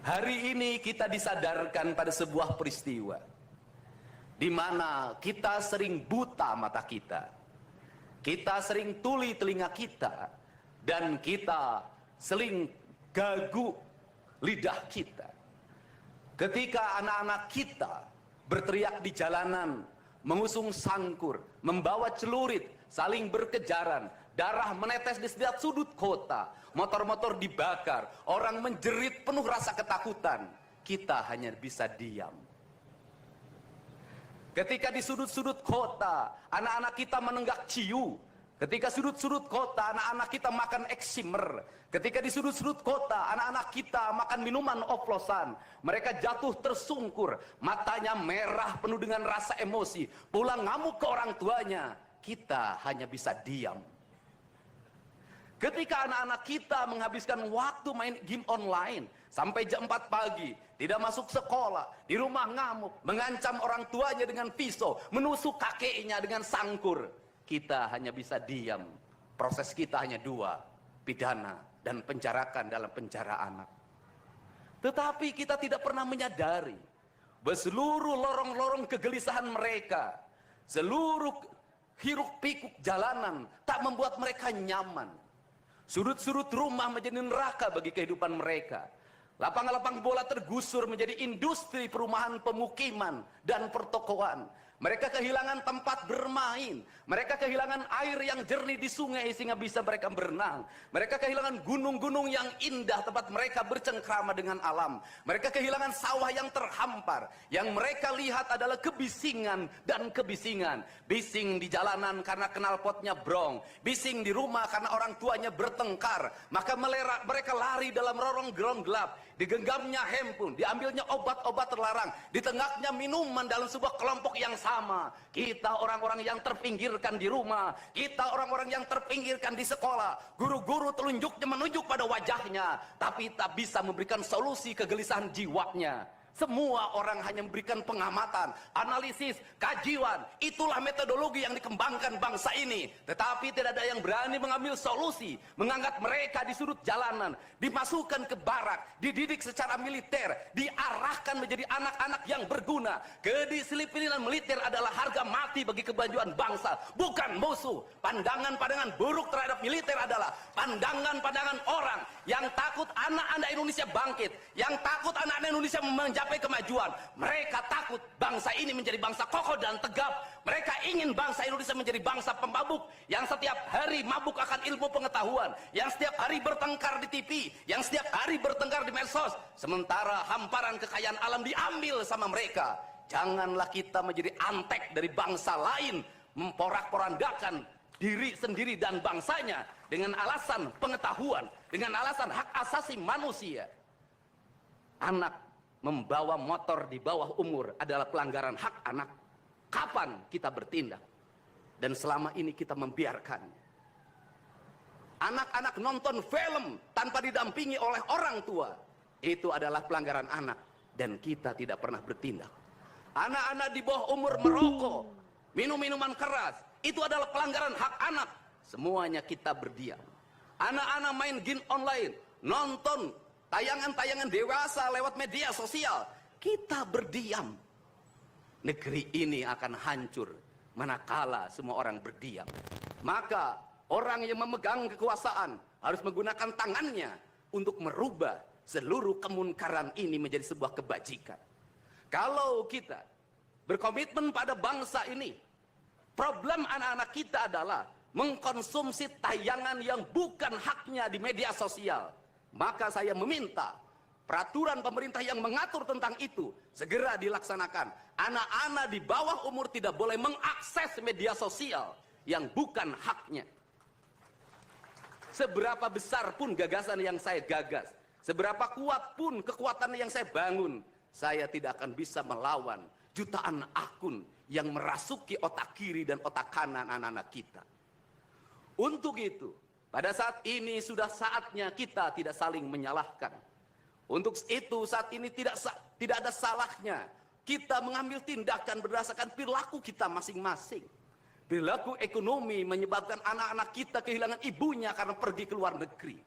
Hari ini kita disadarkan pada sebuah peristiwa di mana kita sering buta mata kita, kita sering tuli telinga kita, dan kita sering gagu lidah kita. Ketika anak-anak kita berteriak di jalanan, mengusung sangkur, membawa celurit, saling berkejaran, darah menetes di setiap sudut kota, motor-motor dibakar, orang menjerit penuh rasa ketakutan, kita hanya bisa diam. Ketika di sudut-sudut kota anak-anak kita menenggak ciu, ketika sudut-sudut kota anak-anak kita makan eksimer, ketika di sudut-sudut kota anak-anak kita makan minuman oplosan, mereka jatuh tersungkur, matanya merah penuh dengan rasa emosi, pulang ngamuk ke orang tuanya, kita hanya bisa diam. Ketika anak-anak kita menghabiskan waktu main game online sampai jam 4 pagi, tidak masuk sekolah, di rumah ngamuk, mengancam orang tuanya dengan pisau, menusuk kakeknya dengan sangkur, kita hanya bisa diam. Proses kita hanya dua, pidana dan penjarakan dalam penjara anak. Tetapi kita tidak pernah menyadari bahwa seluruh lorong-lorong kegelisahan mereka, seluruh hiruk pikuk jalanan tak membuat mereka nyaman. Sudut-sudut rumah menjadi neraka bagi kehidupan mereka. Lapang-lapang bola tergusur menjadi industri perumahan, pemukiman, dan pertokoan. Mereka kehilangan tempat bermain. Mereka kehilangan air yang jernih di sungai sehingga bisa mereka berenang. Mereka kehilangan gunung-gunung yang indah tempat mereka bercengkrama dengan alam. Mereka kehilangan sawah yang terhampar. Yang mereka lihat adalah kebisingan dan kebisingan. Bising di jalanan karena knalpotnya brong. Bising di rumah karena orang tuanya bertengkar. Maka mereka lari dalam rorong-gerong gelap. Digenggamnya handphone, diambilnya obat-obat terlarang, ditenggaknya minuman dalam sebuah kelompok yang sama. Kita orang-orang yang terpinggirkan di rumah, kita orang-orang yang terpinggirkan di sekolah. Guru-guru telunjuknya menunjuk pada wajahnya, tapi tak bisa memberikan solusi kegelisahan jiwanya. Semua orang hanya memberikan pengamatan, analisis, kajian. Itulah metodologi yang dikembangkan bangsa ini. Tetapi tidak ada yang berani mengambil solusi, mengangkat mereka di sudut jalanan, dimasukkan ke barak, dididik secara militer, diarahkan menjadi anak-anak yang berguna. Kedisiplinan militer adalah harga mati bagi kemajuan bangsa, bukan musuh. Pandangan-pandangan buruk terhadap militer adalah pandangan-pandangan orang yang takut anak-anak Indonesia bangkit, yang takut anak-anak Indonesia mencapai kemajuan. Mereka takut bangsa ini menjadi bangsa kokoh dan tegap. Mereka ingin bangsa Indonesia menjadi bangsa pemabuk yang setiap hari mabuk akan ilmu pengetahuan, yang setiap hari bertengkar di TV, yang setiap hari bertengkar di medsos, sementara hamparan kekayaan alam diambil sama mereka. Janganlah kita menjadi antek dari bangsa lain, memporak-porandakan diri sendiri dan bangsanya dengan alasan pengetahuan, dengan alasan hak asasi manusia. Anak membawa motor di bawah umur adalah pelanggaran hak anak. Kapan kita bertindak? Dan selama ini kita membiarkan anak-anak nonton film tanpa didampingi oleh orang tua. Itu adalah pelanggaran anak, dan kita tidak pernah bertindak. Anak-anak di bawah umur merokok, minum minuman keras, itu adalah pelanggaran hak anak. Semuanya kita berdiam. Anak-anak main game online, nonton tayangan-tayangan dewasa lewat media sosial, kita berdiam. Negeri ini akan hancur manakala semua orang berdiam. Maka orang yang memegang kekuasaan harus menggunakan tangannya untuk merubah seluruh kemunkaran ini menjadi sebuah kebajikan. Kalau kita berkomitmen pada bangsa ini, problem anak-anak kita adalah mengkonsumsi tayangan yang bukan haknya di media sosial. Maka saya meminta peraturan pemerintah yang mengatur tentang itu segera dilaksanakan. Anak-anak di bawah umur tidak boleh mengakses media sosial yang bukan haknya. Seberapa besar pun gagasan yang saya gagas, seberapa kuat pun kekuatan yang saya bangun, saya tidak akan bisa melawan jutaan akun yang merasuki otak kiri dan otak kanan anak-anak kita. Untuk itu, pada saat ini sudah saatnya kita tidak saling menyalahkan. Untuk itu saat ini tidak ada salahnya kita mengambil tindakan berdasarkan perilaku kita masing-masing. Perilaku ekonomi menyebabkan anak-anak kita kehilangan ibunya karena pergi ke luar negeri.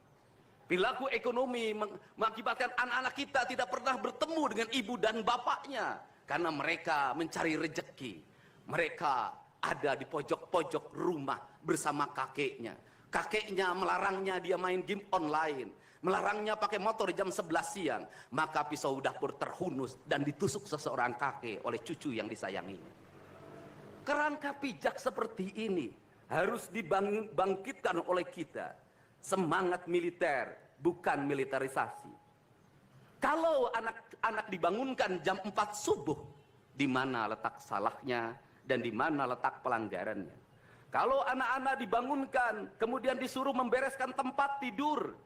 Perilaku ekonomi mengakibatkan anak-anak kita tidak pernah bertemu dengan ibu dan bapaknya karena mereka mencari rejeki. Mereka ada di pojok-pojok rumah bersama kakeknya. Kakeknya melarangnya dia main game online, melarangnya pakai motor jam 11 siang. Maka pisau dapur terhunus dan ditusuk seseorang kakek oleh cucu yang disayanginya. Kerangka pijak seperti ini harus dibangkitkan oleh kita. Semangat militer, bukan militerisasi. Kalau anak-anak dibangunkan jam 4 subuh, di mana letak salahnya dan di mana letak pelanggarannya? Kalau anak-anak dibangunkan, kemudian disuruh membereskan tempat tidur,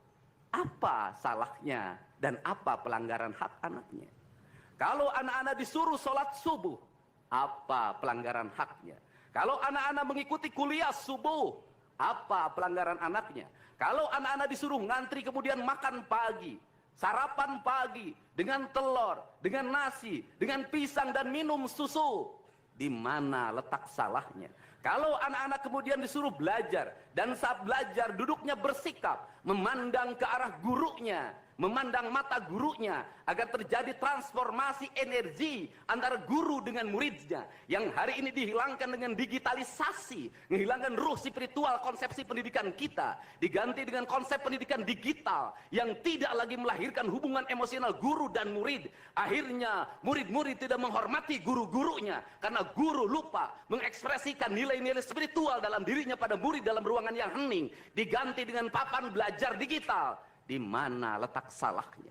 apa salahnya dan apa pelanggaran hak anaknya? Kalau anak-anak disuruh sholat subuh, apa pelanggaran haknya? Kalau anak-anak mengikuti kuliah subuh, apa pelanggaran anaknya? Kalau anak-anak disuruh ngantri kemudian makan pagi, sarapan pagi dengan telur, dengan nasi, dengan pisang dan minum susu, di mana letak salahnya? Kalau anak-anak kemudian disuruh belajar dan saat belajar duduknya bersikap, memandang ke arah gurunya, memandang mata gurunya agar terjadi transformasi energi antara guru dengan muridnya yang hari ini dihilangkan dengan digitalisasi, menghilangkan ruh spiritual konsepsi pendidikan kita, diganti dengan konsep pendidikan digital yang tidak lagi melahirkan hubungan emosional guru dan murid. Akhirnya murid-murid tidak menghormati guru-gurunya karena guru lupa mengekspresikan nilai-nilai spiritual dalam dirinya pada murid dalam ruangan yang hening, diganti dengan papan belajar digital. Di mana letak salahnya?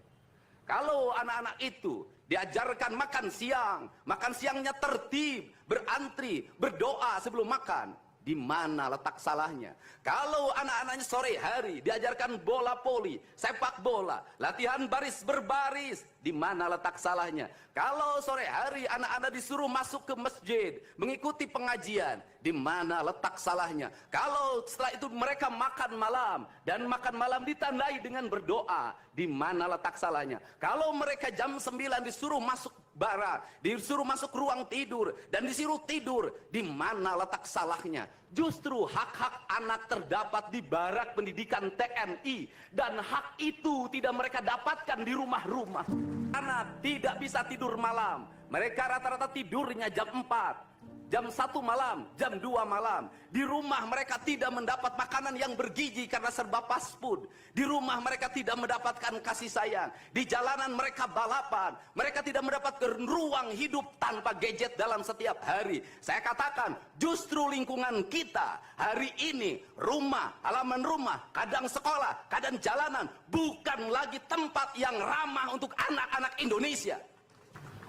Kalau anak-anak itu diajarkan makan siangnya tertib, berantri, berdoa sebelum makan, di mana letak salahnya? Kalau anak-anaknya sore hari diajarkan bola voli, sepak bola, latihan baris berbaris, di mana letak salahnya? Kalau sore hari anak-anak disuruh masuk ke masjid, mengikuti pengajian, di mana letak salahnya? Kalau setelah itu mereka makan malam, dan makan malam ditandai dengan berdoa, di mana letak salahnya? Kalau mereka jam 9 disuruh masuk barat, disuruh masuk ruang tidur, dan disuruh tidur, di mana letak salahnya? Justru hak-hak anak terdapat di barak pendidikan TNI, dan hak itu tidak mereka dapatkan di rumah-rumah. Anak tidak bisa tidur malam, mereka rata-rata tidurnya jam 4, jam 1 malam, jam 2 malam. Di rumah mereka tidak mendapat makanan yang bergizi karena serba fast food. Di rumah mereka tidak mendapatkan kasih sayang. Di jalanan mereka balapan. Mereka tidak mendapatkan ruang hidup tanpa gadget dalam setiap hari. Saya katakan, justru lingkungan kita hari ini, rumah, halaman rumah, kadang sekolah, kadang jalanan, bukan lagi tempat yang ramah untuk anak-anak Indonesia.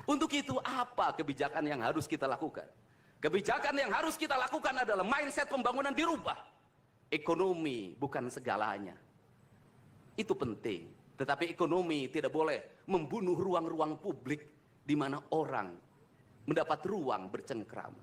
Untuk itu apa kebijakan yang harus kita lakukan? Kebijakan yang harus kita lakukan adalah mindset pembangunan dirubah. Ekonomi bukan segalanya. Itu penting. Tetapi ekonomi tidak boleh membunuh ruang-ruang publik di mana orang mendapat ruang bercengkrama.